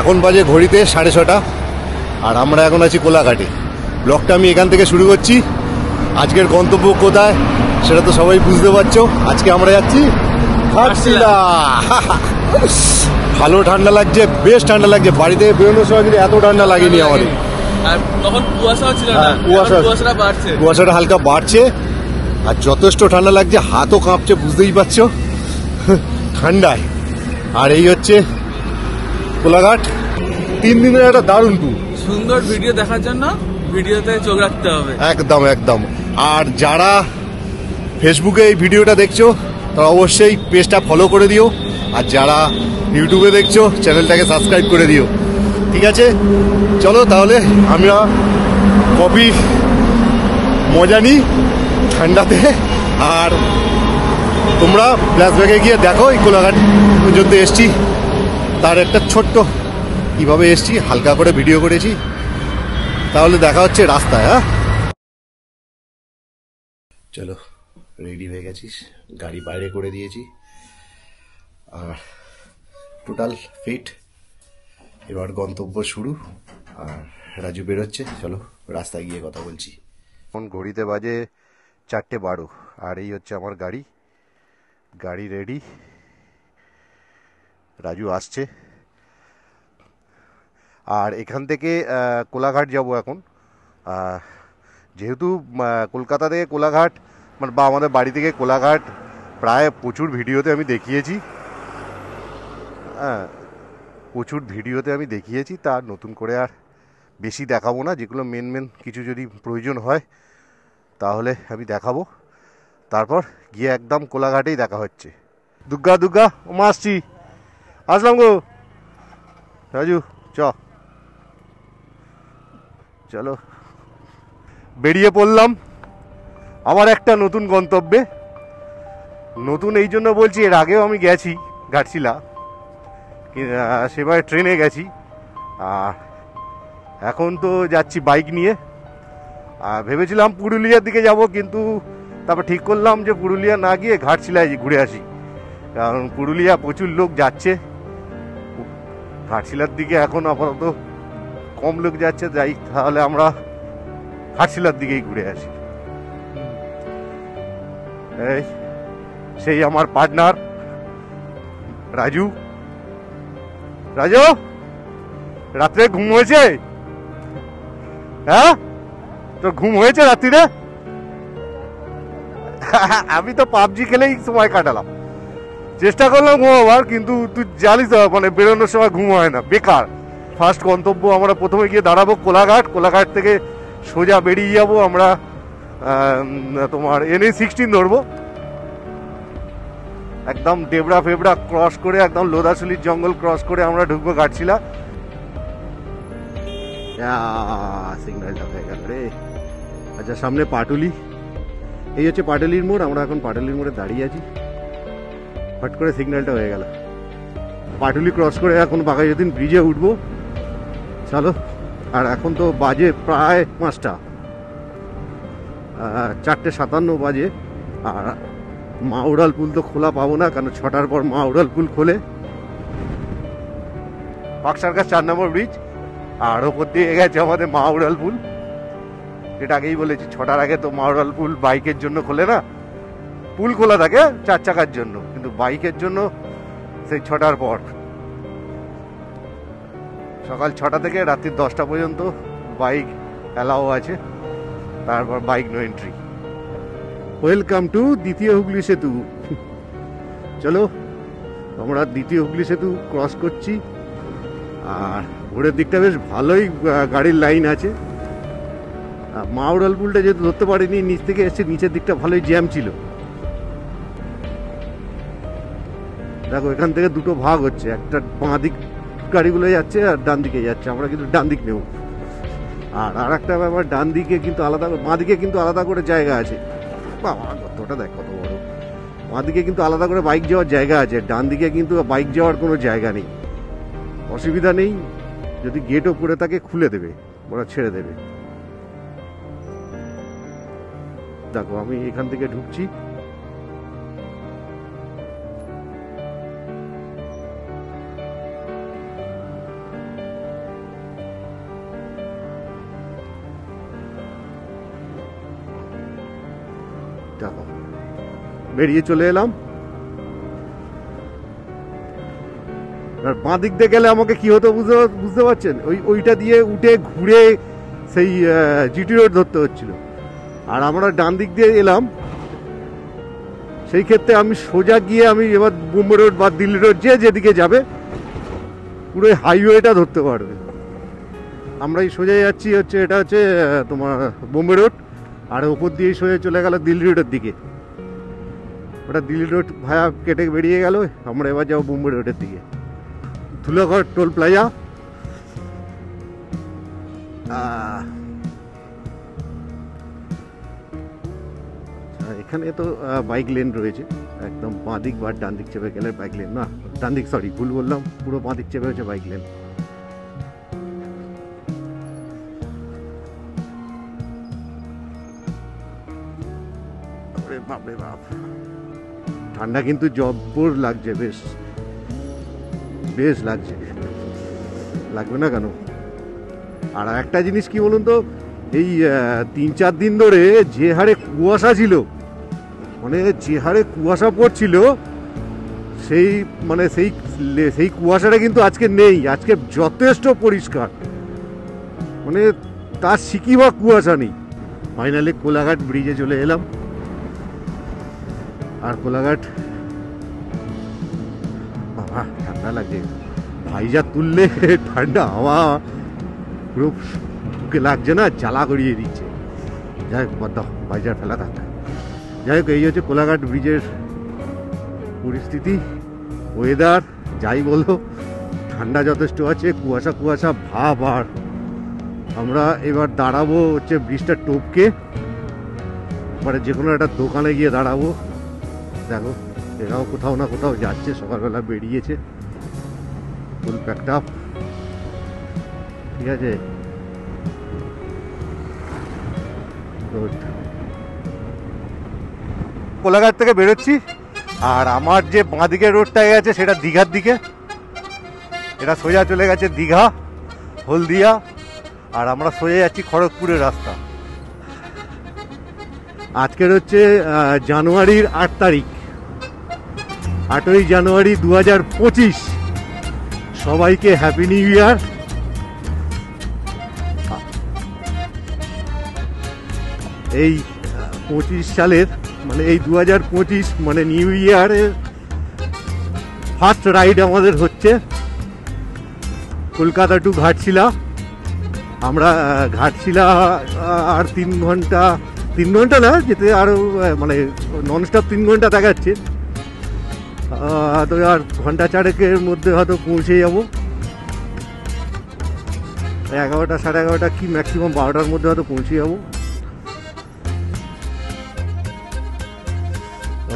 এখন বাজে ঘড়িতে 6:30 আর আমরা এখন আছি কোলাঘাটে। ব্লগটা আমি এখান থেকে শুরু করছি। আজকের গন্তব্য কোথায় সেটা তো সবাই বুঝতে পারছো। আজকে আমরা যাচ্ছি ঘাটশিলা। ভালো ঠান্ডা লাগছে, বেশ ঠান্ডা লাগছে। বাড়ি থেকে বেরোনোর সময় কিন্তু এত ঠান্ডা লাগেনি আমাদের। কুয়াশাটা হালকা বাড়ছে আর যথেষ্ট ঠান্ডা লাগছে, হাতও কাঁপছে, বুঝতেই পারছো ঠান্ডায়। আর এই হচ্ছে কোলাঘাট। 3 দিনের একটা দারুণ ট্যুর। সুন্দর ভিডিও দেখার জন্য ভিডিওতে চোখ রাখতে হবে। একদম একদম। আর যারা ফেসবুকে এই ভিডিওটা দেখছো তারা অবশ্যই পেজটা ফলো করে দিও, আর যারা ইউটিউবে দেখছো চ্যানেলটাকে সাবস্ক্রাইব করে দিও। ঠিক আছে, চলো তাহলে আমরা কফি মজা নিই ঠান্ডাতে। আর তোমরা ফ্ল্যাশব্যাকে গিয়ে দেখো এই কোলাঘাট পর্যন্ত এসছি, তার একটা ছোট্ট কীভাবে এসছি হালকা করে ভিডিও করেছি। তাহলে দেখা হচ্ছে রাস্তায়। হ্যাঁ চলো, রেডি হয়ে গেছিস, গাড়ি বাইরে করে দিয়েছি আর টোটাল ফিট। এবার গন্তব্য শুরু। আর রাজু বেরোচ্ছে, চলো রাস্তায় গিয়ে কথা বলছি। এখন ঘড়িতে বাজে 4:12 আর এই হচ্ছে আমার গাড়ি। গাড়ি রেডি, রাজু আসছে। আর এখান থেকে কোলাঘাট যাব এখন। যেহেতু কলকাতা থেকে কোলাঘাট মানে বা আমাদের বাড়ি থেকে কোলাঘাট প্রায় প্রচুর ভিডিওতে আমি দেখিয়েছি। হ্যাঁ, প্রচুর ভিডিওতে আমি দেখিয়েছি, তার নতুন করে আর বেশি দেখাবো না। যেগুলো মেন কিছু যদি প্রয়োজন হয় তাহলে আমি দেখাবো। তারপর গিয়ে একদম কোলাঘাটেই দেখা হচ্ছে। দুর্গা দুর্গা মা আসছি, আসলাম গো রাজু। চলো বেরিয়ে পড়লাম আমার একটা নতুন গন্তব্যে। নতুন এই জন্য বলছি, এর আগেও আমি গেছি ঘাটশিলা, সেবার ট্রেনে গেছি। আর এখন তো যাচ্ছি বাইক নিয়ে। আর ভেবেছিলাম পুরুলিয়ার দিকে যাব, কিন্তু তারপর ঠিক করলাম যে পুরুলিয়া না গিয়ে ঘাটশিলায় ঘুরে আসি, কারণ পুরুলিয়া প্রচুর লোক যাচ্ছে। ঘাটশিলার দিকে এখন আপাতত কম লোক যাচ্ছে, যাই তাহলে আমরা ঘাটশিলার দিকেই ঘুরে আসি। এই সেই আমার পার্টনার রাজু। রাজু, রাত্রে ঘুম হয়েছে? হ্যাঁ, তোর ঘুম হয়েছে রাত্রিরে? আমি তো পাবজি খেলেই সময় কাটালাম, চেষ্টা করলাম ঘুমাবার, কিন্তু তুই জানিস তো মানে বেরোনোর সময় ঘুম হয় না, বেকার। ফার্স্ট গন্তব্য আমরা প্রথমে গিয়ে দাঁড়াবো কোলাঘাট। কোলাঘাট থেকে সোজা বেরিয়ে যাবো আমরা তোমার NH-16 ধরবো, একদম ডেবরা ফেবরা ক্রস করে একদম লোদাশুলির জঙ্গল ক্রস করে আমরা ঢুকবো ঘাটশিলা। সিগন্যালটা হয়ে গেল রে। আচ্ছা, সামনে পাটুলি, এই হচ্ছে পাটুলির মোড়। আমরা এখন পাটুলির মোড়ে দাঁড়িয়ে আছি। হট করে সিগন্যালটা হয়ে গেল। পাটুলি ক্রস করে এখন বাঘাযতীন ব্রিজে উঠবো। চলো। আর এখন তো বাজে প্রায় 5টা, 4:57 বাজে। আর মা উড়াল পুল তো খোলা পাবো না, কারণ 6টার পর মা উড়াল পুল খোলে। পাকসারকার 4 নম্বর ব্রিজ, আর ওপর দিয়ে গেছে আমাদের মা উড়াল পুল। এটা আগেই বলেছি, 6টার আগে তো মা উড়াল পুল বাইকের জন্য খোলে না। পুল খোলা থাকে 4 চাকার জন্য, কিন্তু বাইকের জন্য সেই 6টার পর। সকাল 6টা থেকে রাত্রি 10টা পর্যন্ত বাইক অ্যালাও আছে, তারপর bike no entry. Welcome to দ্বিতীয় হুগলি সেতু। চলো, আমরা দ্বিতীয় হুগলি সেতু ক্রস করছি। আর ভোরের দিকটা বেশ ভালোই গাড়ির লাইন আছে। মা উড়াল পুলটা যেহেতু ধরতে পারিনি, নিচ থেকে এসছে, নিচের দিকটা ভালোই জ্যাম ছিল। দেখো, এখান থেকে দুটো ভাগ হচ্ছে, একটা বাঁ দিক গাড়িগুলো যাচ্ছে আর ডান দিকে যাচ্ছে, আমরা কিন্তু ডান দিক নেব। আর একটা ব্যাপার, ডান দিকে কিন্তু আলাদা, বাঁ দিকে কিন্তু আলাদা করে জায়গা আছে। বাবা, কতটা দেখ কত বড়। বাঁ দিকে কিন্তু আলাদা করে বাইক যাওয়ার জায়গা আছে, ডান দিকে কিন্তু বাইক যাওয়ার কোনো জায়গা নেই। অসুবিধা নেই, যদি গেটও পড়ে থাকে খুলে দেবে, ওরা ছেড়ে দেবে। দেখো, আমি এখান থেকে ঢুকছি। দেখো বেরিয়ে চলে এলাম। আর বাঁ দিক দিয়ে গেলে আমাকে কি হতো বুঝতে পারছেন, ওইটা দিয়ে উঠে ঘুরে সেই জিটি রোড ধরতে হচ্ছিল। আর আমরা ডান দিক দিয়ে এলাম, সেই ক্ষেত্রে আমি সোজা গিয়ে আমি এবার বোম্বে রোড বা দিল্লি রোড যেদিকে যাবে পুরো হাইওয়েটা ধরতে পারবে। আমরা এই সোজা যাচ্ছি হচ্ছে, এটা হচ্ছে তোমার বোম্বে রোড, আর ওপর দিয়ে সোজা চলে গেল দিল্লি রোডের দিকে। ওটা দিল্লি রোড ভায়া কেটে বেরিয়ে গেল, আমরা এবার যাবো বোম্বে রোডের দিকে। Dhulagarh toll plaza. এখানে তো বাইক লেন রয়েছে, একদম বাঁ দিক বা ডান দিক চেপে গেলে বাইক লেন, না ডান দিক, সরি ভুল বললাম, পুরো বাঁ দিক চেপে হচ্ছে বাইক লেন। বাপরে বাপ, ঠান্ডা কিন্তু জব্বর লাগছে, বেশ বেশ লাগছে, লাগবে না কেন। আর একটা জিনিস কি বলুন তো, এই 3-4 দিন ধরে যে হারে কুয়াশা ছিল, মানে যে হারে কুয়াশা পড়ছিল, সেই মানে সেই কুয়াশাটা কিন্তু আজকে নেই। আজকে যথেষ্ট পরিষ্কার, মানে তার সিকি বা কুয়াশা নেই। ফাইনালি কোলাঘাট ব্রিজে চলে এলাম। আর কোলাঘাট, বাবা ঠান্ডা লাগছে, ভাইজা তুললে ঠান্ডা হাওয়া পুরো বুকে লাগছে না, জ্বালা করিয়ে দিচ্ছে। যাই হোক বাদ দাও, ভাইজার ফেলা থাকবে। যাই হোক, এই হচ্ছে কোলাঘাট ব্রিজের পরিস্থিতি। ওয়েদার যাই বলো, ঠান্ডা যথেষ্ট আছে, কুয়াশা কুয়াশা ভাব। আর আমরা এবার দাঁড়াবো হচ্ছে ব্রিজটা টপকে, মানে যে কোনো একটা দোকানে গিয়ে দাঁড়াবো। দেখো এরাও কোথাও না কোথাও যাচ্ছে, সকালবেলা বেরিয়েছে, ফুল প্যাকড আপ। ঠিক আছে, কোলাঘাট থেকে বেরোচ্ছি। আর আমার যে বাঁ দিকের রোডটা গেছে সেটা দীঘার দিকে, এটা সোজা চলে গেছে দীঘা, হলদিয়া। আর আমরা সোজা যাচ্ছি খড়গপুরের রাস্তা। আজকের হচ্ছে জানুয়ারির 8 তারিখ, 8ই জানুয়ারি 2025। সবাইকে হ্যাপি নিউ ইয়ার। এই 25 সালের মানে এই 2025 মানে নিউ ইয়ারের ফার্স্ট রাইড আমাদের হচ্ছে কলকাতা টু ঘাটশিলা। আমরা ঘাটশিলা আর 3 ঘন্টা না যেতে, আরও মানে ননস্টপ 3 ঘন্টা দেখাচ্ছে। তো আর ঘন্টা 4-এর মধ্যে হয়তো পৌঁছে যাবো। 11টা, 11:30 কি ম্যাক্সিমাম 12টার মধ্যে হয়তো পৌঁছে যাবো।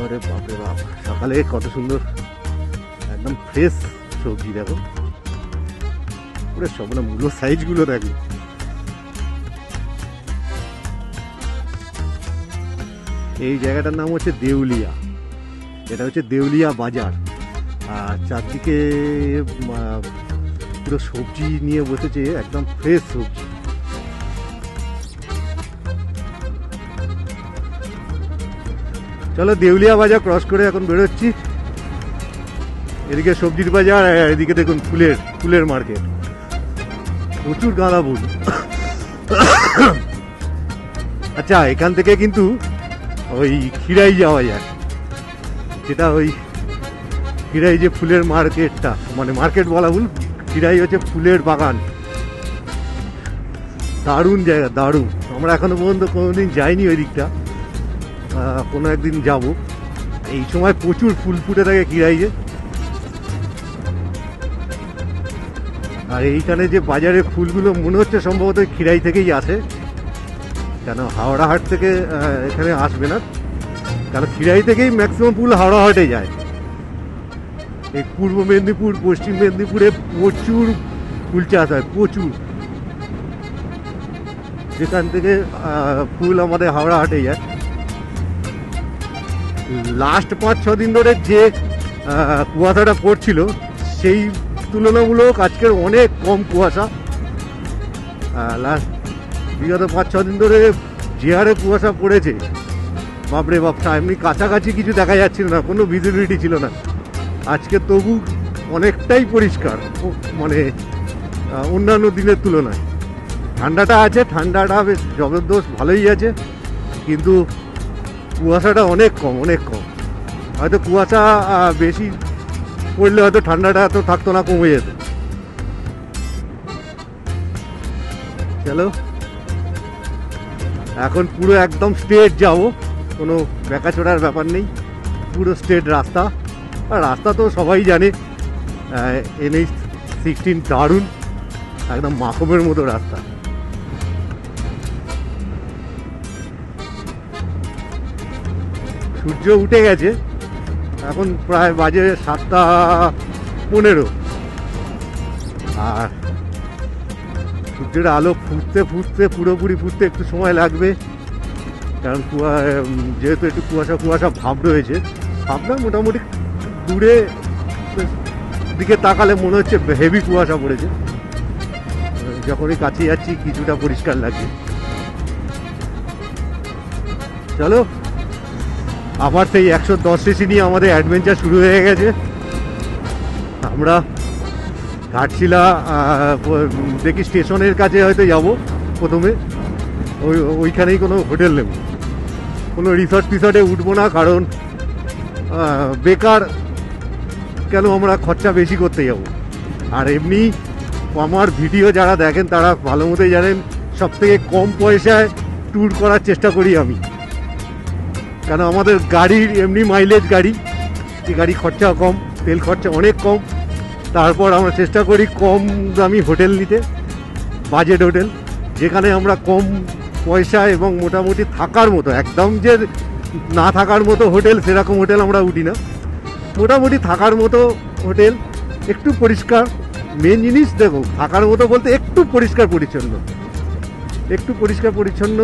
আরে বাপরে বাপ, সকালে কত সুন্দর একদম ফ্রেশ সবজি। দেখো পুরো সব, মানে মূলো সাইজগুলো দেখো। এই জায়গাটার নাম হচ্ছে দেউলিয়া, এটা হচ্ছে দেউলিয়া বাজার। আর চারদিকে পুরো সবজি নিয়ে বসেছে, একদম ফ্রেশ সবজি। চলো দেউলিয়া বাজার ক্রস করে এখন বেরোচ্ছি। এদিকে সবজির বাজার, এদিকে দেখুন ফুলের মার্কেট, প্রচুর গাঁদা ফুল। আচ্ছা, এখান থেকে কিন্তু ওই খিরাই যাওয়া যায়, যেটা ওই খিরাই যে ফুলের মার্কেটটা, মানে মার্কেট বলা ভুল, খিরাই হচ্ছে ফুলের বাগান। দারুণ জায়গা, দারুণ। আমরা এখনো পর্যন্ত কোনোদিন যাইনি ওই দিকটা, কোনো একদিন যাব। এই সময় প্রচুর ফুল ফুটে থাকে খিরাইয়ে। আর এইখানে যে বাজারে ফুলগুলো মনে হচ্ছে সম্ভবত খিরাই থেকেই আসে, কেন হাওড়া হাট থেকে এখানে আসবে না, কারণ খিরাই থেকেই ম্যাক্সিমাম ফুল হাওড়া হাটে যায়। এই পূর্ব মেদিনীপুর, পশ্চিম মেদিনীপুরে প্রচুর ফুল চাষ হয়, প্রচুর। যেখান থেকে ফুল আমাদের হাওড়া হাটে যায়। লাস্ট 5-6 দিন ধরে যে কুয়াশাটা পড়ছিল, সেই তুলনামূলক আজকের অনেক কম কুয়াশা। লাস্ট বিগত 5-6 দিন ধরে যে হারে কুয়াশা পড়েছে, বাপরে বাপ, এমনি কাছাকাছি কিছু দেখা যাচ্ছিল না, কোনো ভিজিবিলিটি ছিল না। আজকে তবু অনেকটাই পরিষ্কার, মানে অন্যান্য দিনের তুলনায়। ঠান্ডাটা আছে, ঠান্ডাটা বেশ জবরদস্ত ভালোই আছে, কিন্তু কুয়াশাটা অনেক কম, অনেক কম। হয়তো কুয়াশা বেশি পড়লে হয়তো ঠান্ডাটা এত থাকতো না, কমে যেত। চলো এখন পুরো একদম স্ট্রেট যাবো, কোনো বেঁকাচোড়ার ব্যাপার নেই, পুরো স্ট্রেট রাস্তা। আর রাস্তা তো সবাই জানে, NH-16 দারুণ, একদম মাখমের মতো রাস্তা। সূর্য উঠে গেছে, এখন প্রায় বাজে 7:15, আর সূর্যের আলো ফুটতে ফুটতে পুরোপুরি ফুটতে একটু সময় লাগবে, কারণ যেহেতু একটু কুয়াশা কুয়াশা ভাব রয়েছে। ভাবনা মোটামুটি দূরে দিকে তাকালে মনে হচ্ছে হেভি কুয়াশা পড়েছে, যখনই কাছে যাচ্ছি কিছুটা পরিষ্কার লাগছে। চলো, আবার সেই 110 সিসি নিয়ে আমাদের অ্যাডভেঞ্চার শুরু হয়ে গেছে। আমরা ঘাটশিলা দেখি স্টেশনের কাছে হয়তো যাব প্রথমে, ওইখানেই কোনো হোটেল নেব, কোনো রিসর্ট টিসর্টে উঠবো না, কারণ বেকার কেন আমরা খরচা বেশি করতে যাব। আর এমনি আমার ভিডিও যারা দেখেন তারা ভালো মতোই জানেন, সবথেকে কম পয়সায় ট্যুর করার চেষ্টা করি আমি, কেন আমাদের গাড়ির এমনি মাইলেজ গাড়ি, এই গাড়ি খরচা কম, তেল খরচা অনেক কম। তারপর আমরা চেষ্টা করি কম দামি হোটেল নিতে, বাজেট হোটেল, যেখানে আমরা কম পয়সা এবং মোটামুটি থাকার মতো, একদম যে না থাকার মতো হোটেল সেরকম হোটেল আমরা উঠি না, মোটামুটি থাকার মতো হোটেল, একটু পরিষ্কার। মেন জিনিস দেখো, থাকার মতো বলতে একটু পরিষ্কার পরিচ্ছন্ন, একটু পরিষ্কার পরিচ্ছন্ন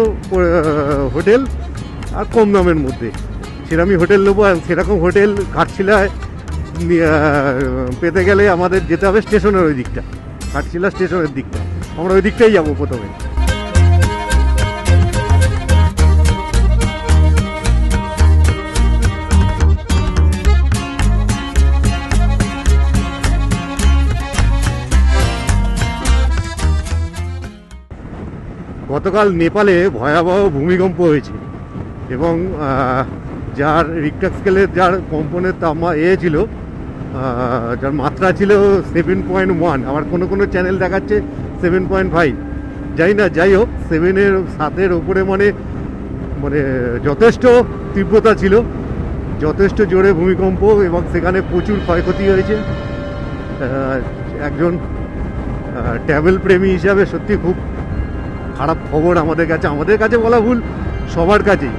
হোটেল, আর কম দামের মধ্যে সেরকমই হোটেল নেবো। আর সেরকম হোটেল ঘাটশিলায় পেতে গেলে আমাদের যেতে হবে স্টেশনের ওই দিকটা, ঘাটশিলা স্টেশনের দিকটা, আমরা ওই দিকটাই যাবো প্রথমে। গতকাল নেপালে ভয়াবহ ভূমিকম্প হয়েছে, এবং যার রিক্টার স্কেলের যার কম্পনের ছিল, যার মাত্রা ছিল 7.1, আবার কোনো কোনো চ্যানেল দেখাচ্ছে 7.5, জানি না। যাই হোক, 7-এর ওপরে মানে মানে যথেষ্ট তীব্রতা ছিল, যথেষ্ট জোরে ভূমিকম্প, এবং সেখানে প্রচুর ক্ষয়ক্ষতি হয়েছে। একজন ট্রাভেল প্রেমী হিসাবে সত্যি খুব খারাপ খবর আমাদের কাছে বলা ভুল, সবার কাছেই।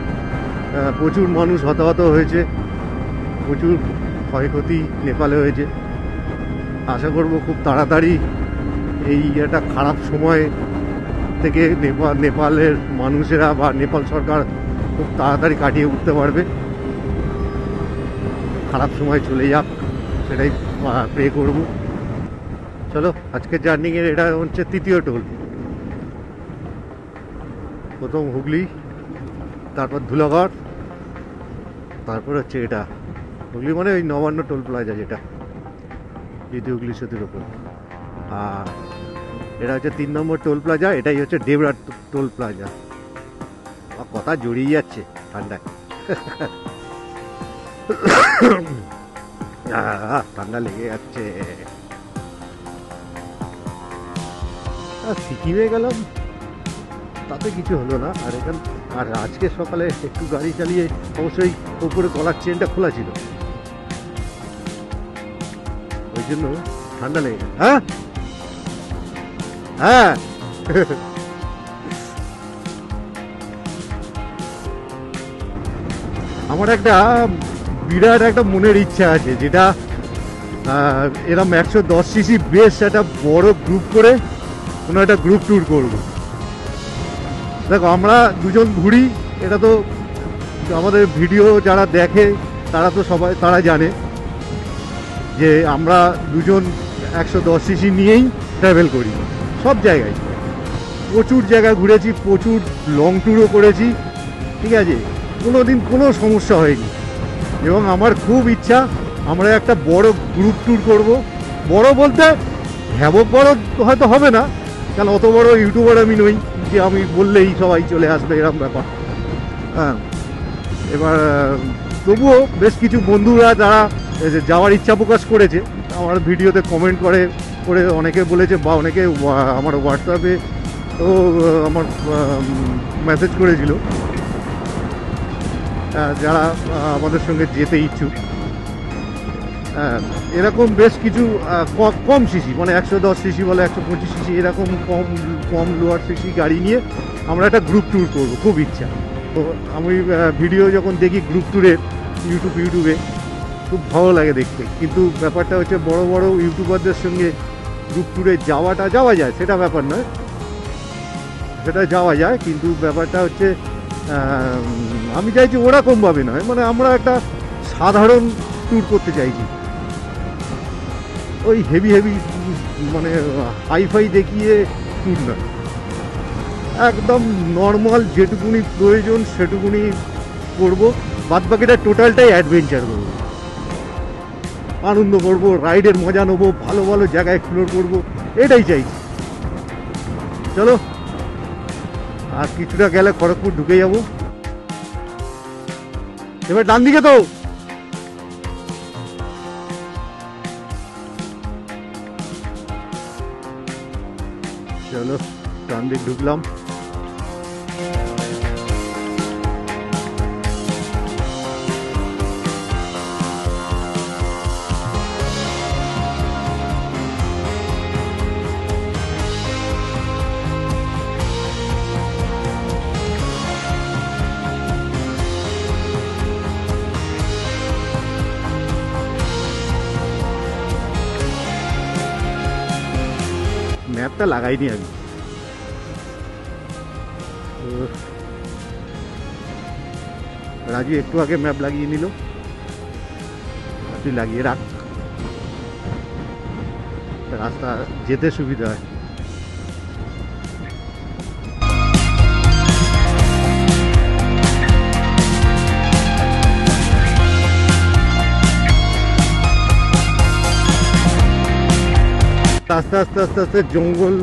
প্রচুর মানুষ হতাহত হয়েছে, প্রচুর ক্ষয়ক্ষতি নেপালে হয়েছে। আশা করব খুব তাড়াতাড়ি এই একটা খারাপ সময় থেকে নেপালের মানুষেরা বা নেপাল সরকার খুব তাড়াতাড়ি কাটিয়ে উঠতে পারবে, খারাপ সময় চলে যাক, সেটাই প্রে করব। চলো, আজকের জার্নিংয়ের এটা হচ্ছে 3য় টোল। প্রথম হুগলি, তারপর ধুলাগড়, তারপর হচ্ছে এটা হুগলি, মানে ওই নবান্ন টোল প্লাজা, যেটা দ্বিতীয় হুগলি সেতুর ওপর। আর এটা হচ্ছে 3 নম্বর টোল প্লাজা, এটাই হচ্ছে দেবরাট টোল প্লাজা। কথা জড়িয়ে যাচ্ছে ঠান্ডায়, ঠান্ডা লেগে যাচ্ছে। সিকিমে গেলাম, তাতে কিছু হলো না। আর আজকে সকালে একটু গাড়ি চালিয়ে, অবশ্যই ওপরে গলার চেনটা খোলা ছিল, ওই জন্য ঠান্ডা লেগে গেছে। হ্যাঁ হ্যাঁ আমার একটা বিরাট একটা মনের ইচ্ছা আছে, যেটা এরকম 110 সিসি বেশ একটা বড় গ্রুপ করে কোনো একটা গ্রুপ ট্যুর করবো। দেখো, আমরা দুজন ঘুরি, এটা তো আমাদের ভিডিও যারা দেখে তারা জানে যে আমরা দুজন 110 সিসি নিয়েই ট্রাভেল করি সব জায়গায়। প্রচুর জায়গা ঘুরেছি, প্রচুর লং ট্যুরও করেছি, ঠিক আছে। কোনো দিন কোনো সমস্যা হয়নি। এবং আমার খুব ইচ্ছা আমরা একটা বড় গ্রুপ ট্যুর করব। বড় বলতে হ্যাবক বড় হয়তো হবে না, কারণ অত বড় ইউটিউবার আমি নই যে আমি বললেই সবাই চলে আসবে এরকম ব্যাপার। হ্যাঁ, এবার তবুও বেশ কিছু বন্ধুরা যারা যাওয়ার ইচ্ছা প্রকাশ করেছে, আমার ভিডিওতে কমেন্ট করে করে অনেকে বলেছে, বা অনেকে আমার হোয়াটসঅ্যাপে তো আমার মেসেজ করেছিল যারা আমাদের সঙ্গে যেতে ইচ্ছুক। এরকম বেশ কিছু কম সিসি, মানে 110 সিসি বলে 125 সিসি, এরকম কম কম লোয়ার সিসি গাড়ি নিয়ে আমরা একটা গ্রুপ ট্যুর করবো, খুব ইচ্ছা। তো আমি ভিডিও যখন দেখি গ্রুপ ট্যুরের ইউটিউবে খুব ভালো লাগে দেখতে। কিন্তু ব্যাপারটা হচ্ছে বড় বড় ইউটিউবারদের সঙ্গে গ্রুপ ট্যুরে যাওয়া যায়, সেটা ব্যাপার নয়, সেটা যাওয়া যায়। কিন্তু ব্যাপারটা হচ্ছে আমি চাইছি ওরকমভাবে নয়, মানে আমরা একটা সাধারণ ট্যুর করতে চাইছি। ওই হেভি মানে হাইফাই দেখিয়ে ট্যুর নয়, একদম নর্মাল যেটুকুনি প্রয়োজন সেটুকুনি করবো, বাদ বাকিটা টোটালটাই অ্যাডভেঞ্চার করবো, আনন্দ করবো, রাইডের মজা নেবো, ভালো ভালো জায়গা এক্সপ্লোর করবো, এটাই চাইছি। চলো, আর কিছুটা গেলে খড়গপুর ঢুকে যাবো। এবার ডান দিকে তো চলো, ডান দিক ঢুকলাম। ম্যাপটা লাগাইনি আমি, রাজু একটু আগে ম্যাপ লাগিয়ে নিল, তুই লাগিয়ে রাখ, রাস্তা যেতে সুবিধা হয়। আস্তে আস্তে আস্তে আস্তে জঙ্গল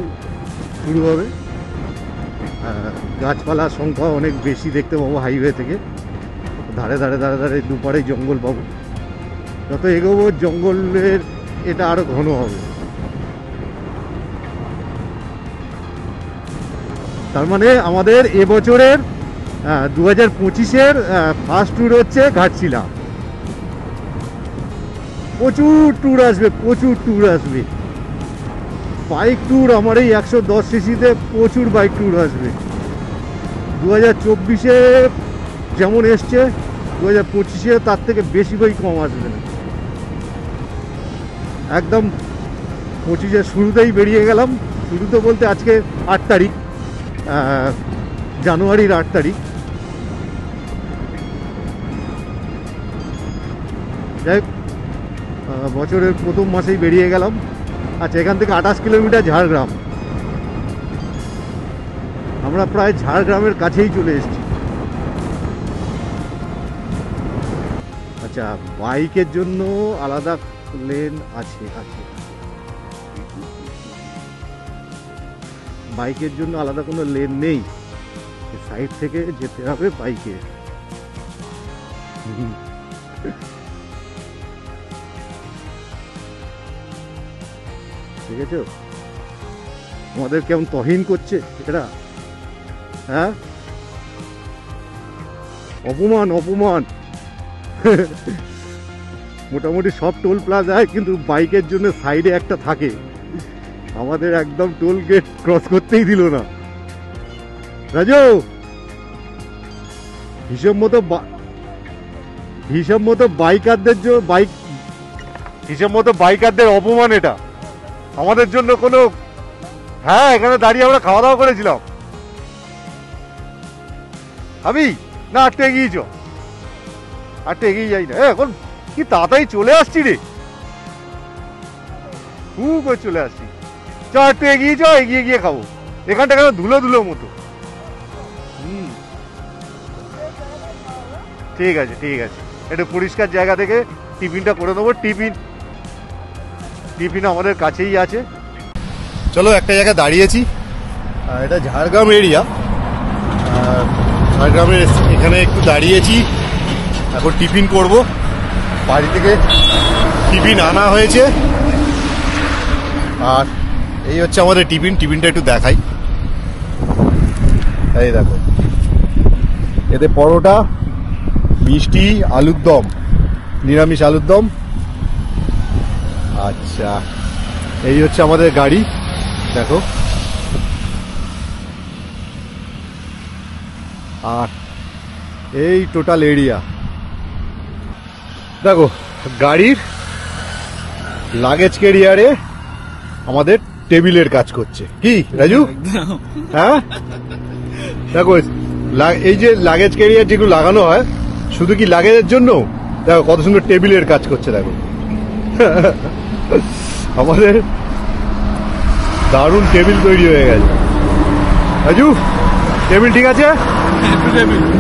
শুরু হবে, গাছপালার সংখ্যা অনেক বেশি দেখতে পাবো হাইওয়ে থেকে, ধারে ধারে ধারে ধারে দুপারে জঙ্গল পাবো। যত এগোবো জঙ্গলের এটা আরো ঘন হবে। তার মানে আমাদের এবছরের 2025-এর ফার্স্ট ট্যুর হচ্ছে ঘাটশিলা। প্রচুর ট্যুর আসবে, প্রচুর ট্যুর আসবে, বাইক ট্যুর। আমার এই 110 সিসিতে প্রচুর বাইক ট্যুর আসবে। 2024-এ যেমন এসছে 2025-এ তার থেকে বেশি বই কম আসবে না। একদম 25-এর শুরুতেই বেরিয়ে গেলাম। শুরুতে বলতে আজকে 8 তারিখ, জানুয়ারির 8 তারিখ। যাই হোক, বছরের প্রথম মাসেই বেরিয়ে গেলাম। আচ্ছা, এখান থেকে 28 কিলোমিটার ঝাড়গ্রাম। আমরা প্রায় ঝাড়গ্রামের কাছেই চলে এসেছি। আচ্ছা, বাইকের জন্য আলাদা লেন আছে, বাইকের জন্য আলাদা কোনো লেন নেই, সাইড থেকে যেতে হবে বাইকে। ঠিক আছে, আমাদের কেমন তহিন করছে এরা, হ্যাঁ, অপমান অপমান। মোটামুটি সব টোল প্লাজায় কিন্তু বাইকের জন্য সাইডে একটা থাকে, আমাদের একদম টোল গেট ক্রস করতেই দিল না। রাজু, হিসাব মতো বাইকারদের বাইকারদের অপমান এটা আমাদের জন্য কোনো। হ্যাঁ, এখানে দাঁড়িয়ে আমরা খাওয়া দাওয়া করেছিলাম। আমি না আটটু এগিয়েছ, আটটু এগিয়ে যাই না, এখন কি তাড়াতাড়ি চলে আসছি রে, খুব করে চলে আসছি। চ একটু এগিয়ে যাও, এগিয়ে গিয়ে খাবো। এখানটা কেন ধুলো ধুলো মতো। ঠিক আছে ঠিক আছে, একটু পরিষ্কার জায়গা থেকে টিফিনটা করে দেবো। টিফিন আমাদের কাছেই আছে। চলো একটা জায়গায় দাঁড়িয়েছি, এটা ঝাড়গ্রাম এরিয়া। ঝাড়গ্রামের এখানে একটু দাঁড়িয়েছি, এখন টিফিন করব। বাড়ি থেকে টিফিন আনা হয়েছে, আর এই হচ্ছে আমাদের টিফিনটা একটু দেখাই। এই দেখো, এতে পরোটা, মিষ্টি, আলুর দম, নিরামিষ আলুর দম। আচ্ছা, এই হচ্ছে আমাদের গাড়ি, দেখো। আর এই টোটাল এরিয়া দেখো। গাড়ির লাগেজ ক্যারিয়ারে আমাদের টেবিলের কাজ করছে, কি রাজু? হ্যাঁ দেখো, এই যে লাগেজ ক্যারিয়ার যেগুলো লাগানো হয়, শুধু কি লাগেজের জন্য? দেখো কত সুন্দর টেবিলের কাজ করছে, দেখো। আমাদের দারুণ টেবিল তৈরি হয়ে গেছে। রাজু, টেবিল ঠিক আছে?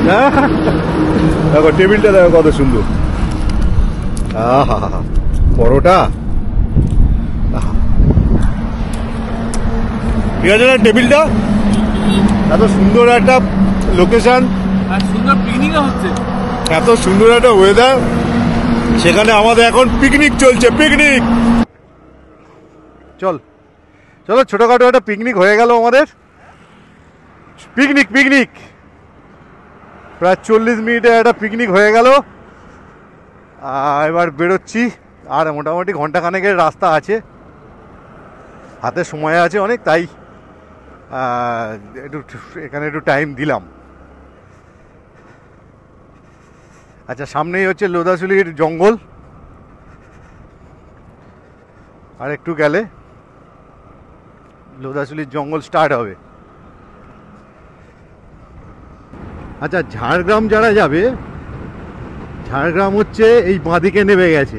হ্যাঁ দেখো টেবিলটা, দেখো কত সুন্দর। আহা, পরোটা, ঠিক আছে না টেবিলটা? এত সুন্দর একটা লোকেশন, সুন্দর পিকনিকও হচ্ছে, এত সুন্দর একটা ওয়েদার, সেখানে আমাদের এখন পিকনিক চলছে, পিকনিক। চলো ছোটখাটো একটা পিকনিক হয়ে গেল আমাদের। পিকনিক প্রায় 40 মিনিটে একটা পিকনিক হয়ে গেল। এবার বেরোচ্ছি, আর মোটামুটি ঘন্টাখানেকের রাস্তা আছে, হাতে সময় আছে অনেক, তাই এখানে একটু টাইম দিলাম। আচ্ছা, সামনেই হচ্ছে লোদাশুলির জঙ্গল, আর একটু গেলে লোদাশুলির জঙ্গল স্টার্ট হবে। আচ্ছা, ঝাড়গ্রাম যারা যাবে, ঝাড়গ্রাম হচ্ছে এই বাঁদিকে নেমে গেছে।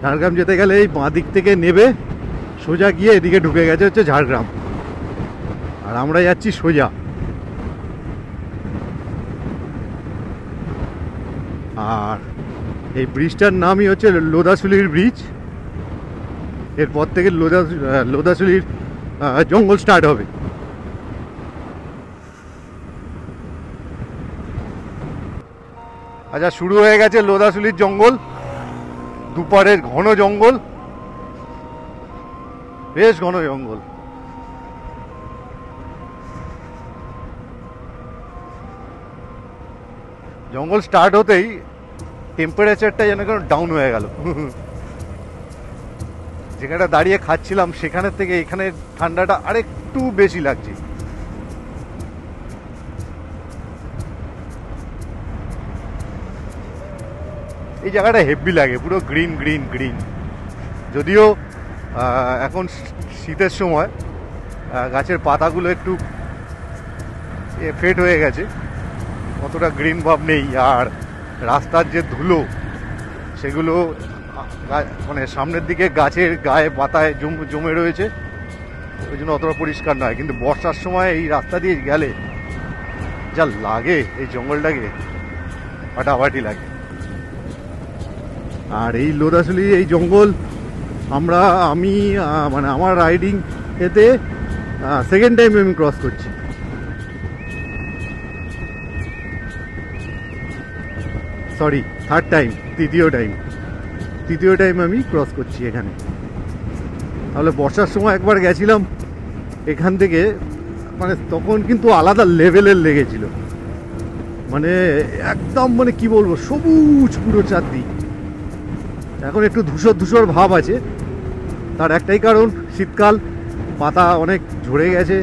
ঝাড়গ্রাম যেতে গেলে এই বাঁদিক থেকে নেবে, সোজা গিয়ে এদিকে ঢুকে গেছে হচ্ছে ঝাড়গ্রাম, আর আমরা যাচ্ছি সোজা। আর এই ব্রিজটার নামই হচ্ছে লোদাশুলির ব্রিজ। এরপর থেকে লোদাশুলির জঙ্গল স্টার্ট হবে। আচ্ছা, শুরু হয়ে গেছে লোদাশুলির জঙ্গল, দুপারের ঘন জঙ্গল, বেশ ঘন জঙ্গল। জঙ্গল স্টার্ট হতেই টেম্পারেচারটা যেন কেন ডাউন হয়ে গেল। যেখানে দাঁড়িয়ে খাচ্ছিলাম সেখানের থেকে এখানে ঠান্ডাটা আরেকটু বেশি লাগছে। এই জায়গাটা হেভি লাগে, পুরো গ্রিন গ্রিন গ্রিন। যদিও এখন শীতের সময় গাছের পাতাগুলো একটু ফেড হয়ে গেছে, অতটা গ্রিন ভাব নেই। আর রাস্তার যে ধুলো, সেগুলো মানে সামনের দিকে গাছের গায়ে পাতায় জমে রয়েছে, ওই জন্য অতটা পরিষ্কার নয়। কিন্তু বর্ষার সময় এই রাস্তা দিয়ে গেলে যা লাগে, এই জঙ্গলটাকে ফাটাফাটি লাগে। আর এই লোদাশুলি এই জঙ্গল আমি মানে আমার রাইডিং এতে সেকেন্ড টাইম আমি ক্রস করছি। সরি, থার্ড টাইম, তৃতীয় টাইম আমি ক্রস করছি এখানে। তাহলে বর্ষার সময় একবার গেছিলাম এখান থেকে, মানে তখন কিন্তু আলাদা লেভেলের লেগেছিল, মানে একদম মানে কি বলবো, সবুজ পুরো চারদিক। এখন একটু ধূসর ভাব আছে, তার একটাই কারণ শীতকাল, পাতা অনেক ঝরে গেছে,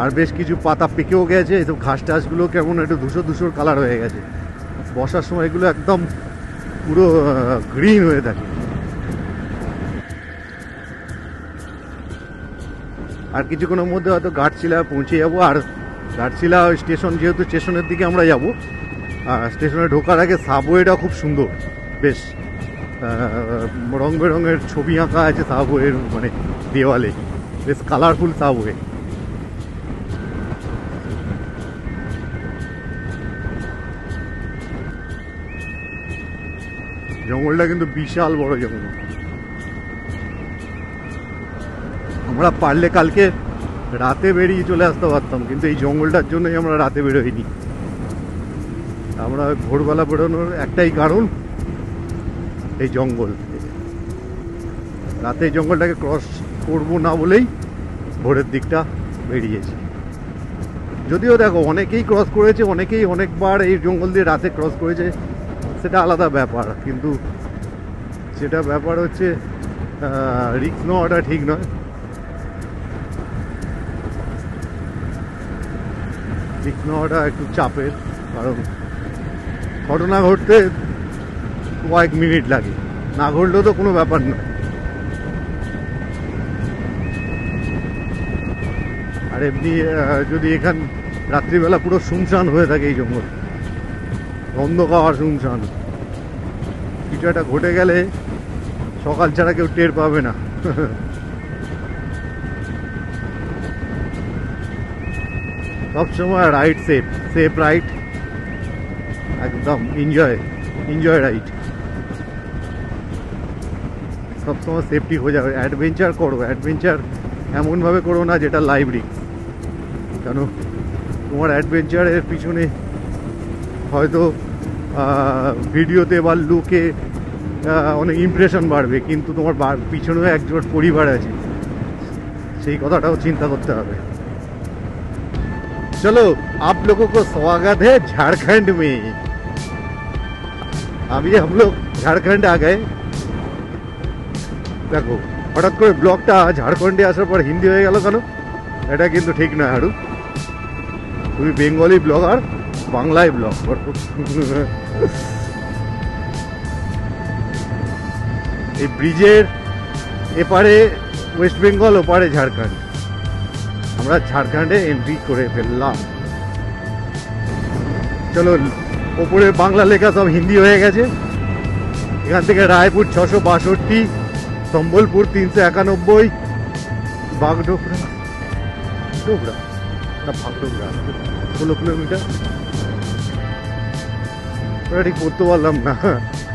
আর বেশ কিছু পাতা পেকেও গেছে। এই তো ঘাস টাসগুলো কেমন একটু ধূসর কালার হয়ে গেছে। বর্ষার সময় এগুলো একদম পুরো গ্রিন হয়ে থাকে। আর কিছুক্ষণের মধ্যে হয়তো ঘাটশিলা পৌঁছে যাবো। আর ঘাটশিলা স্টেশন, যেহেতু স্টেশনের দিকে আমরা যাব, স্টেশনে ঢোকার আগে সাবওয়েটা খুব সুন্দর, বেশ রং বেরঙের ছবি আঁকা আছে সাবওয়ের মানে দেওয়ালে, বেশ কালারফুল সাবওয়ে। জঙ্গলটা কিন্তু বিশাল বড় জঙ্গল। আমরা পারলে কালকে রাতে বেরিয়ে চলে আসতে পারতাম, কিন্তু এই জঙ্গলটার জন্যই আমরা রাতে বেরোইনি। আমরা ভোরবেলা বেরোনোর একটাই কারণ, এই জঙ্গল। রাতে এই জঙ্গলটাকে ক্রস করবো না বলেই ভোরের দিকটা বেরিয়েছি। যদিও দেখো অনেকেই ক্রস করেছে, অনেকেই অনেকবার এই জঙ্গল দিয়ে রাতে ক্রস করেছে, সেটা আলাদা ব্যাপার। কিন্তু সেটা ব্যাপার হচ্ছে রিস্ক নেওয়াটা ঠিক নয়। রিস্ক নেওয়াটা একটু চাপের, কারণ ঘটনা ঘটতে কয়েক মিনিট লাগে, না ঘটলেও তো কোনো ব্যাপার নয়। আর এমনি যদি এখান রাত্রিবেলা পুরো শুনশান হয়ে থাকে এই জঙ্গল, অন্ধকার শুনশান, কিছু একটা ঘটে গেলে সকাল ছাড়া কেউ টের পাবে না। সবসময় রাইড সেফ রাইড, একদম এনজয় রাইড। সবসময় সেফটি হয়ে যাবে। অ্যাডভেঞ্চার করো, অ্যাডভেঞ্চার এমনভাবে করো না যেটা লাইভ রিস্ক। কেন তোমার অ্যাডভেঞ্চারের পিছনে হয়তো ভিডিওতে বা লুকে অনেক ইমপ্রেশন বাড়বে, কিন্তু তোমার পিছনেও একজন পরিবার আছে, সেই কথাটাও চিন্তা করতে হবে। चलो आप लोगों को स्वागत है झारखंड में। अभी हम लोग झारखंड आ गए। দেখো হঠাৎ করে ব্লগটা ঝাড়খণ্ডে আসার পর হিন্দি হয়ে গেল কেন, এটা কিন্তু ঠিক নয়। হারু, তুমি বেঙ্গলি ব্লগার, বাংলায় ব্লগ করো। এই ব্রিজের এপারে ওয়েস্ট বেঙ্গল, ওপারে ঝাড়খণ্ড। আমরা ঝাড়খণ্ডে এন্ট্রি করে ফেললাম। চলো, ওপরে বাংলা লেখা সব হিন্দি হয়ে গেছে। এখান থেকে রায়পুর 662, সম্বলপুর 391, বাগডোগরা না ভাগডোগরা 16 কিলোমিটার। ওটা ঠিক পড়তে পারলাম না,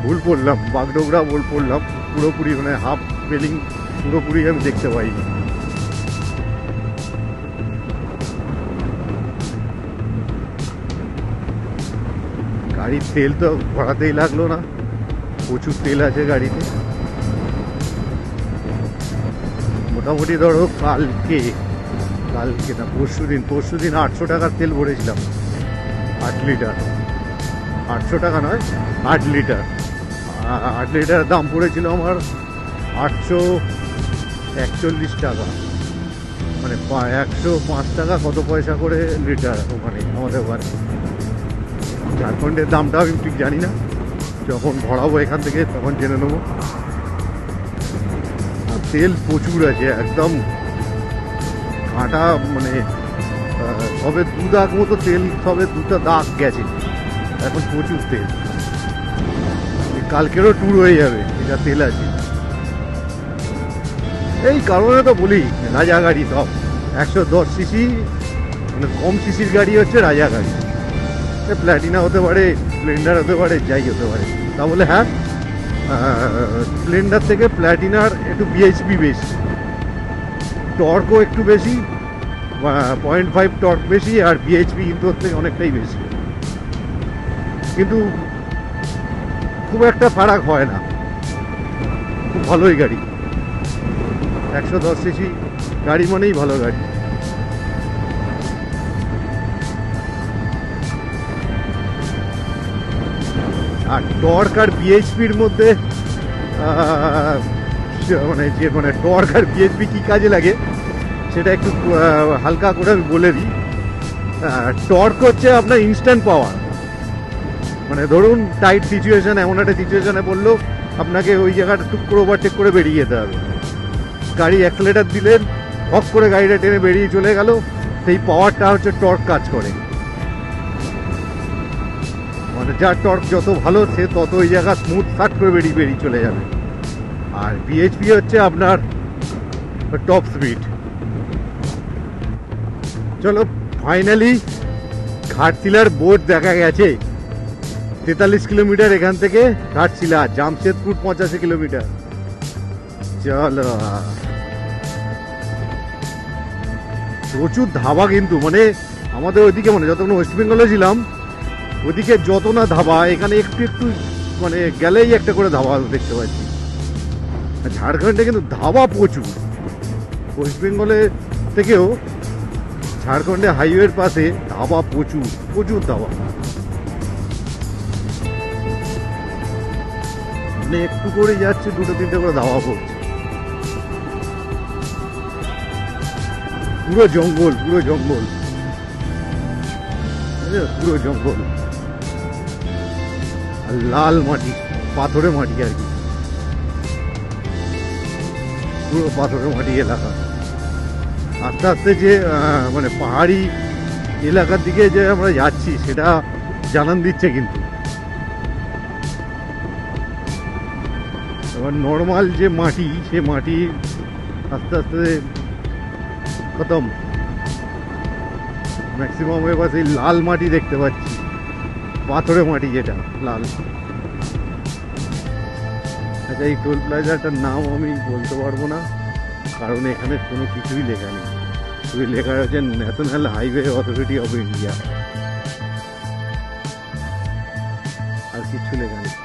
ভুল পড়লাম। বাগডোগরা ভুল পড়লাম পুরোপুরি, মানে হাফ স্পেলিং পুরোপুরি আমি দেখতে পাইনি। গাড়ির তেল তো ভরাতেই লাগলো না, প্রচুর তেল আছে গাড়িতে। মোটামুটি ধরো কালকে না পরশু দিন 800 টাকার তেল ভরেছিলাম, 8 লিটার। 800 টাকা নয়, 8 লিটার। 8 লিটারের দাম পড়েছিল আমার 841 টাকা, মানে 105 টাকা কত পয়সা করে লিটার ওখানে আমাদের ওখানে। ঝাড়খণ্ডের দামটা আমি ঠিক জানি না, যখন ভরাবো এখান থেকে তখন জেনে নেবো। আর তেল প্রচুর আছে, একদম কাঁটা, মানে সবে 2 দাগ মতো তেল, সবে 2টা দাগ গেছে, এখন প্রচুর তেল। কালকেরও ট্যুর হয়ে যাবে, এটা তেল আছে। এই কারণে তো বলি রাজা গাড়ি সব 110 সিসি, মানে কম সিসির গাড়ি হচ্ছে রাজা গাড়ি। প্ল্যাটিনা হতে পারে, স্প্লেন্ডার হতে পারে, যাই হতে পারে। তাহলে হ্যাঁ, স্প্লেন্ডার থেকে প্ল্যাটিনার একটু বিএইচপি বেশি, টর্কও একটু বেশি, 0.5 টর্ক বেশি, আর বিএইচপি কিন্তু ওর থেকে অনেকটাই বেশি। কিন্তু খুব একটা ফারাক হয় না, খুব ভালোই গাড়ি। 110 সিসি গাড়ি মানেই ভালো গাড়ি। আর টর্ক আর বিএইচপির মধ্যে মানে টর্ক আর বিএইচপি কি কাজে লাগে সেটা একটু হালকা করে আমি বলে দিই। টর্ক হচ্ছে আপনার ইনস্ট্যান্ট পাওয়ার, মানে ধরুন টাইট সিচুয়েশন, এমন একটা সিচুয়েশনে পড়লো আপনাকে ওই জায়গাটা টুক করে ওভারটেক করে বেরিয়ে যেতে হবে। গাড়ি অ্যাক্সেলেটার দিলেন, হক করে গাড়িটা টেনে বেরিয়ে চলে গেল, সেই পাওয়ারটা হচ্ছে টর্ক কাজ করে। মানে যার টর্ক যত ভালো সে তত ওই জায়গা স্মুথ সাট করে বেরিয়ে চলে যাবে। আর বিএইচপি হচ্ছে আপনার টপ স্পিড। চলো ফাইনালি ঘাটশিলার বোট দেখা গেছে। 43 কিলোমিটার এখান থেকে ঘাটশিলা, জামশেদপুর 85 কিলোমিটার। চলো, প্রচুর ধাবা কিন্তু, মানে আমাদের ওইদিকে মানে যতক্ষণ ওয়েস্ট বেঙ্গলে ছিলাম ওইদিকে যত না ধাবা, এখানে একটু একটু মানে গেলেই একটা করে ধাবা দেখতে পাচ্ছি। ঝাড়খণ্ডে কিন্তু ধাবা প্রচুর, ওয়েস্ট বেঙ্গলে থেকেও ঝাড়খণ্ডে হাইওয়ের পাশে ধাবা প্রচুর, প্রচুর ধাবা। মানে একটু করে যাচ্ছে, দুটো তিনটে করে ধাবা পড়ছে। পুরো জঙ্গল, পুরো জঙ্গল, পুরো জঙ্গল, আর লাল মাটি, পাথরে মাটি আর কি, পুরো পাথরে মাটি এলাকা। আস্তে আস্তে যে মানে পাহাড়ি এলাকার দিকে যে আমরা যাচ্ছি সেটা জানান দিচ্ছে কিন্তু। এবার নর্মাল যে মাটি, সে মাটি আস্তে আস্তে খতম। ম্যাক্সিমাম এবার সেই লাল মাটি দেখতে পাচ্ছি, পাথরে মাটি যেটা লাল। আচ্ছা, এই টোল প্লাজাটার নাম আমি বলতে পারবো না, কারণ এখানে কোনো কিছুই লেখা নেই। শুধু লেখা রয়েছে national highway authority of India, আর কিছু লেখা নেই।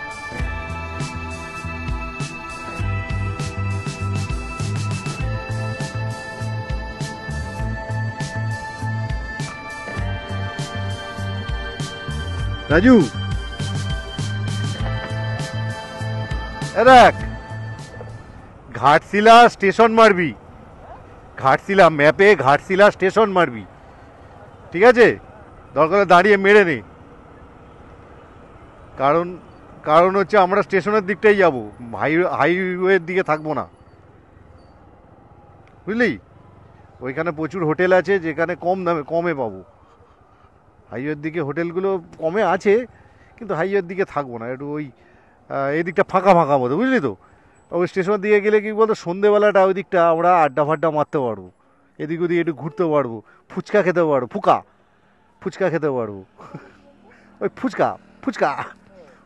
রাজু, দেখ, ঘাটশিলা স্টেশন মারবি, ঘাটশিলা ম্যাপে ঘাটশিলা স্টেশন মারবি, ঠিক আছে? দরকার দাঁড়িয়ে মেরে নে, কারণ কারণ হচ্ছে আমরা স্টেশনের দিকটাই যাব, হাইওয়ের দিকে থাকবো না, বুঝলি? ওইখানে প্রচুর হোটেল আছে যেখানে কম দামে কমে পাবো। হাইওয়ের দিকে হোটেলগুলো কমে আছে, কিন্তু হাইওয়ের দিকে থাকবো না, একটু ওই এই দিকটা ফাঁকা ফাঁকা মতো, বুঝলি তো? ওই স্টেশনের দিকে গেলে কি বলতো, সন্ধেবেলাটা ওই দিকটা আমরা আড্ডা ফাড্ডা মারতে পারবো, এদিক ওদিক একটু ঘুরতে পারবো, ফুচকা খেতে পারবো, ফুচকা খেতে পারবো। ওই ফুচকা ফুচকা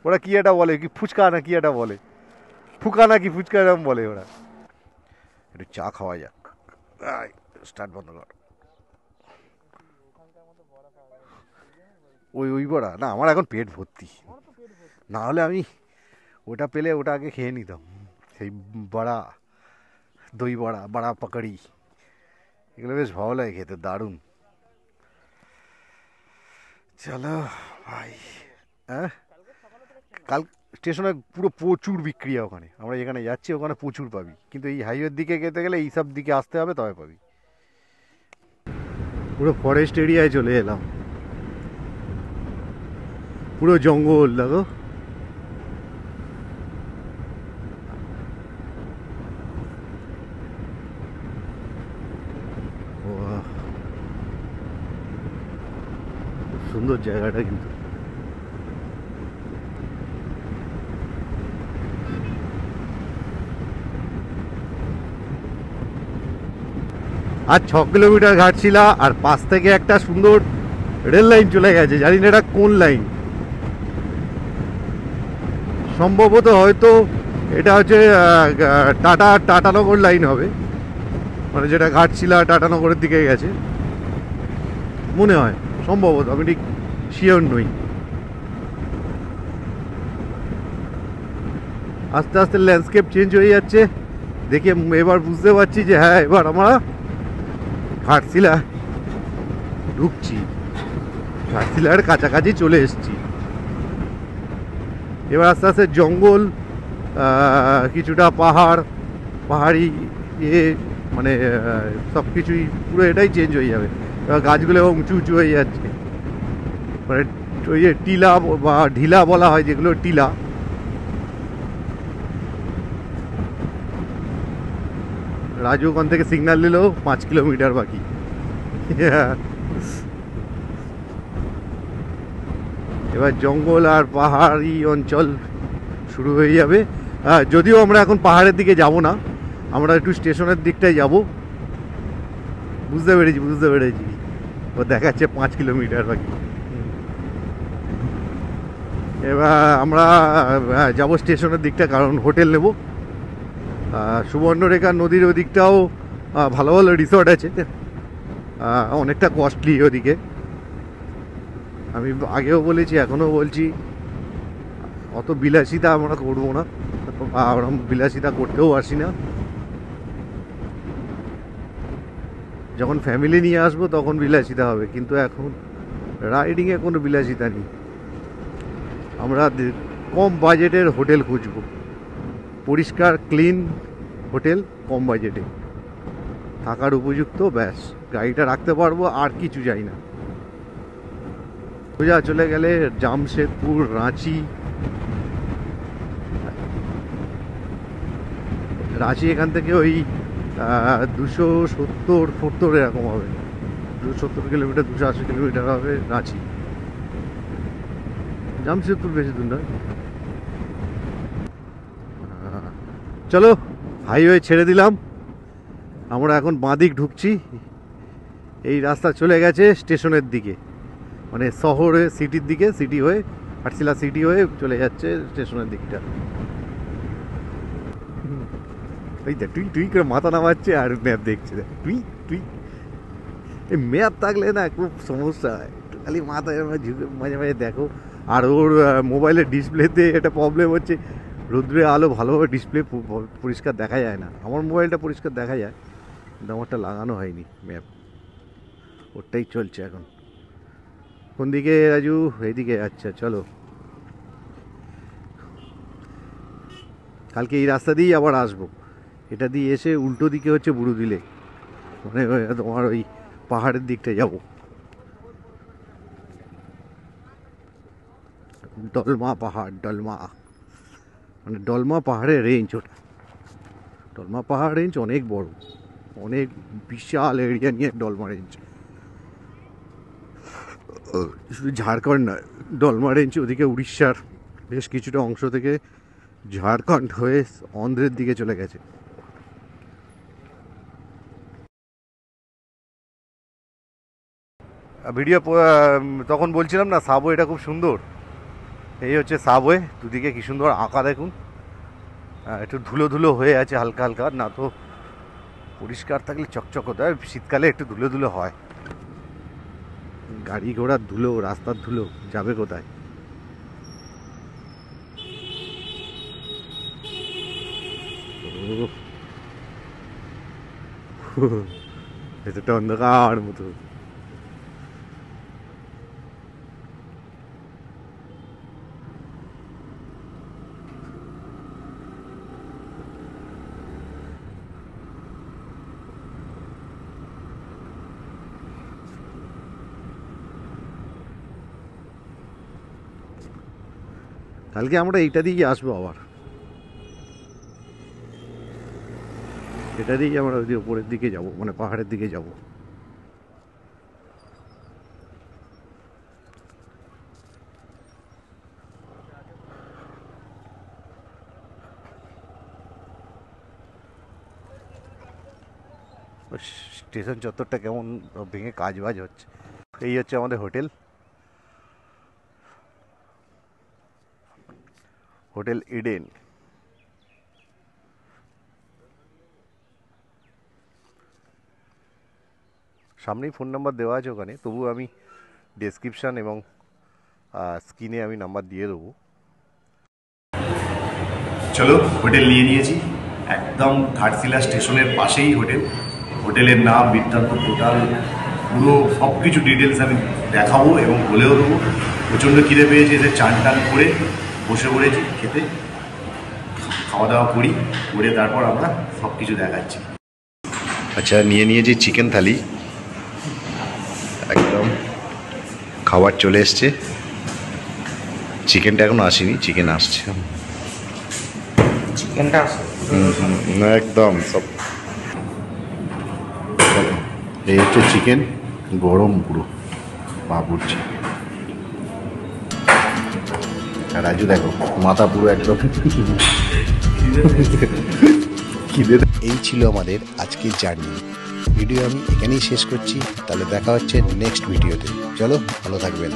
ওরা কি একটা বলে, কি ফুচকা না কি একটা বলে, ফুকা না কি ফুচকা এরকম বলে ওরা। একটু চা খাওয়া যাক, স্টার্ট বন্ধ কর। ওই বড়া না, আমার এখন পেট ভর্তি, না হলে আমি ওটা পেলে ওটা আগে খেয়ে নিতাম। সেই বড়া, দই বড়া, বড়া পাকড়ি, এগুলো বেশ ভালো লাগে খেতে, দারুণ। চলো ভাই, হ্যাঁ, কাল স্টেশনে পুরো প্রচুর বিক্রি হয় ওখানে, আমরা যেখানে যাচ্ছি ওখানে প্রচুর পাবি, কিন্তু এই হাইওয়ের দিকে যেতে গেলে এইসব দিকে আসতে হবে, তবে পাবি। পুরো ফরেস্ট এরিয়ায় চলে এলাম, পুরো জঙ্গল, দেখো। সুন্দর জায়গাটা কিন্তু। আর 6 কিলোমিটার ঘাটশিলা, আর পাশ থেকে একটা সুন্দর রেল লাইন চলে গেছে, জানি না এটা কোন লাইন, সম্ভবত হয়তো এটা হচ্ছে টাটানগর লাইন হবে, মানে যেটা ঘাটশিলা টাটানগরের দিকে গেছে মনে হয়, সম্ভবত, আমি ঠিক শিওর নই। আস্তে আস্তে ল্যান্ডস্কেপ চেঞ্জ হয়ে যাচ্ছে, দেখে এবার বুঝতে পারছি যে হ্যাঁ, এবার আমরা ঘাটশিলা ঢুকছি, ঘাটশিলার কাছাকাছি চলে এসেছি। এবার আস্তে আস্তে জঙ্গল, কিছুটা পাহাড়ি মানে সব কিছুই পুরো এটাই চেঞ্জ হয়ে যাবে। এবার গাছগুলো উঁচু উঁচু হয়ে যাচ্ছে, মানে ওই যে টিলা বা ঢিলা বলা হয়, যেগুলো টিলা। রাজু ওখান থেকে সিগন্যাল দিল 5 কিলোমিটার বাকি। এবার জঙ্গল আর পাহাড়ি অঞ্চল শুরু হয়ে যাবে। যদিও আমরা এখন পাহাড়ের দিকে যাব না, আমরা একটু স্টেশনের দিকটাই যাব। বুঝতে পেরেছি ও দেখাচ্ছে 5 কিলোমিটার বাকি। এবার আমরা যাব স্টেশনের দিকটা, কারণ হোটেল নেব। সুবর্ণরেখা নদীর ওই দিকটাও ভালো ভালো রিসর্ট আছে, অনেকটা কস্টলি ওদিকে। আমি আগেও বলেছি, এখনও বলছি, অত বিলাসিতা আমরা করবো না, আমরা বিলাসিতা করতেও আসি না। যখন ফ্যামিলি নিয়ে আসবো তখন বিলাসিতা হবে, কিন্তু এখন রাইডিংয়ে কোনো বিলাসিতা নেই। আমরা কম বাজেটের হোটেল খুঁজবো, পরিষ্কার ক্লিন হোটেল, কম বাজেটে থাকার উপযুক্ত, ব্যাস গাড়িটা রাখতে পারবো, আর কিছু চাই না। সোজা চলে গেলে জামশেদপুর, রাঁচি। রাঁচি এখান থেকে ওই 270 এরকম হবে, 270 কিলোমিটার, 280 কিলোমিটার হবে রাঁচি। জামশেদপুর বেশি দূর নয়। চলো হাইওয়ে ছেড়ে দিলাম, আমরা এখন বাঁদিক ঢুকছি। এই রাস্তা চলে গেছে স্টেশনের দিকে, মানে শহরে, সিটির দিকে, সিটি হয়ে, আটশিলা সিটি হয়ে চলে যাচ্ছে স্টেশনের দিকটা। এই দেখ, তুই করে মাথা নামাচ্ছে আর ম্যাপ দেখছে, তুই এই ম্যাপ থাকলে না খুব সমস্যা হয়, খালি মাথায় ঝুঁকে মাঝে মাঝে দেখো। আর ওর মোবাইলের ডিসপ্লেতে একটা প্রবলেম হচ্ছে, রোদ্রের আলো ভালোভাবে ডিসপ্লে পরিষ্কার দেখা যায় না। আমার মোবাইলটা পরিষ্কার দেখা যায়, কিন্তু আমারটা লাগানো হয়নি ম্যাপ, ওরটাই চলছে এখন। কোন দিকে রাজু? এইদিকে। আচ্ছা চলো, কালকে এই রাস্তা দিয়েই আবার আসবো। এটা দিয়ে এসে উল্টো দিকে হচ্ছে বুড়ুদিলে, মানে তোমার ওই পাহাড়ের দিকটা যাব। ডলমা পাহাড়, ডলমা মানে ডলমা পাহাড়ের রেঞ্জ ওটা। ডলমা পাহাড় রেঞ্জ অনেক বড়, অনেক বিশাল এরিয়া নিয়ে ডলমা রেঞ্জ। শুধু ঝাড়খণ্ড নয়, ডলমা রেঞ্জ ওদিকে উড়িষ্যার বেশ কিছুটা অংশ থেকে ঝাড়খণ্ড হয়ে অন্ধ্রের দিকে চলে গেছে। ভিডিও তখন বলছিলাম না, সাবওয়েটা খুব সুন্দর। এই হচ্ছে সাবওয়ে, দুদিকে কি সুন্দর আঁকা দেখুন, একটু ধুলো ধুলো হয়ে আছে হালকা হালকা, না তো পরিষ্কার থাকলে চকচক হতে হয়, শীতকালে একটু ধুলো ধুলো হয়। গাড়ি ঘোড়ার ধুলো, রাস্তার ধুলো যাবে কোথায়? এটা অন্ধকার মতো। কালকে আমরা এইটা দিয়েই আসবো, আবার এটা দিয়েই আমরা ওই উপরের দিকে যাব, মানে পাহাড়ের দিকে যাব। স্টেশন চত্বরটা কেমন ভেঙে কাজ বাজ হচ্ছে। এই হচ্ছে আমাদের হোটেল, হোটেল ইডেন। সামনেই ফোন নাম্বার দেওয়া আছে ওখানে, তবু আমি ডেসক্রিপশান এবং স্ক্রিনে আমি নাম্বার দিয়ে দেবো। চলো, হোটেল নিয়ে নিয়েছি, একদম ঘাটশিলা স্টেশনের পাশেই হোটেল। হোটেলের নাম বৃত্তান্ত টোটাল, পুরো সব কিছু ডিটেলস আমি দেখাবো এবং বলেও দেবো। প্রচণ্ড খিদে পেয়েছে, এসে চান টান করে বসে পড়েছি খেতে, খাওয়া দাওয়া করে তারপর আমরা সব কিছু দেখাচ্ছি। আচ্ছা, নিয়ে নিয়েছি চিকেন থালি, একদম খাবার চলে এসছে। চিকেনটা এখন আসেনি, চিকেন আসছে, চিকেনটা একদম সব। এই হচ্ছে চিকেন, গরম পুরো বাবুর্চি। রাজু দেখো, মাথা পুরো একদম খিদে। এই ছিল আমাদের আজকের জার্নি। ভিডিও আমি এখানেই শেষ করছি, তাহলে দেখা হচ্ছে নেক্সট ভিডিওতে। চলো, ভালো থাকবেন।